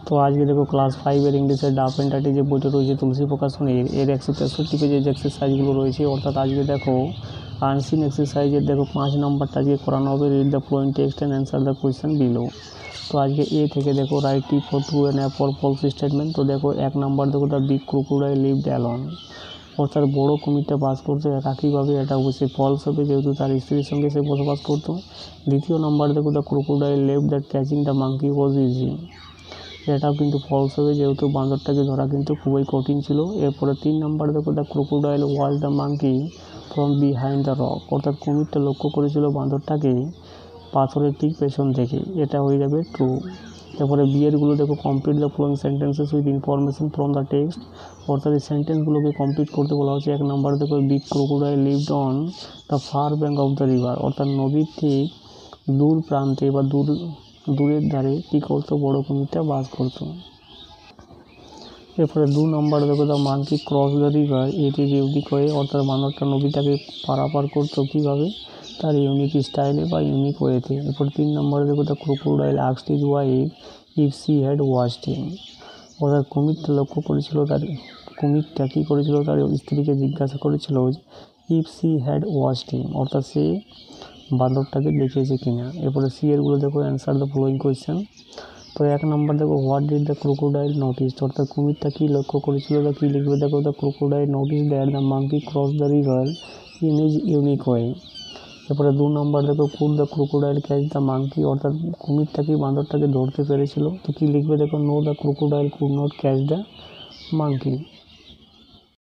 তো আজকে দেখো ক্লাস 5-এর ইংলিশের ডাফ অ্যান্ড ডার্টি যে বইটা রয়েছে তুলসী প্রকাশনের এর 163 পেজের যে এক্সারসাইজগুলো রয়েছে, অর্থাৎ আজকে দেখো আনসিন এক্সারসাইজের দেখো 5 নম্বরটা আজকে করানো হবে। Read the following text and answer the question below. তো আজকে এ থেকে দেখো right T for true and for false statement. তো দেখো 1 নম্বর দেখো the big crocodile lived alone, অর্থাৎ বড় কুমিরটা বাস করতো একাকীভাবে, এটা অবশ্যই ফলস হবে যেহেতু তার স্ত্রীর সঙ্গে সে বসবাস করতো। দ্বিতীয় নম্বর দেখো the crocodile left that catching the monkey was easy, এটাও কিন্তু ফলস হবে যেহেতু বাঁদরটাকে ধরা কিন্তু খুবই কঠিন ছিল। এরপরে 3 নম্বর দেখো the crocodile watch the monkey from behind the rock, অর্থাৎ কুমিরটা লক্ষ্য করেছিল বাঁদরটাকে পাথরের ঠিক পেছন থেকে, এটা হয়ে যাবে ট্রু। তারপরে বিয়েরগুলো দেখো complete the following sentences with information from the text, অর্থাৎ এই সেন্টেন্সগুলোকে কমপ্লিট করতে বলা হচ্ছে। 1 নম্বর দেখো big crocodile lived on the fur bank of the river, অর্থাৎ নদীর ঠিক দূর প্রান্তে বা দূরের ধারে কী করতো, বড় কুমিরটা বাস করতো। এরপরে 2 নম্বর দেখো the monkey cross the river it is unique way, অর্থাৎ বানরটা নদীটাকে পারাপার করতো কীভাবে, তার ইউনিক স্টাইলে বা ইউনিক ওয়েতে। এরপর 3 নম্বরে দেখো the crocodile asked his wife if she had watched him, অর্থাৎ কুমিরটা কী করেছিল তার স্ত্রীকে জিজ্ঞাসা করেছিল if she had watched him, অর্থাৎ সে বাঁদরটাকে দেখেছে কিনা। এরপরে সি এরগুলো দেখো অ্যান্সার দ্য ফলোয়িং কোয়েশ্চেন। তো 1 নম্বর দেখো what did the crocodile notice, অর্থাৎ কুমিরটা কী লক্ষ্য করেছিল বা কী লিখবে, দেখো the crocodile notice that the monkey cross the river in is unique way. এরপরে 2 নম্বর দেখো could the crocodile catch the monkey, অর্থাৎ কুমিরটা কি বাঁদরটাকে ধরতে পেরেছিল, তো কী লিখবে, দেখো know the crocodile could not catch the monkey.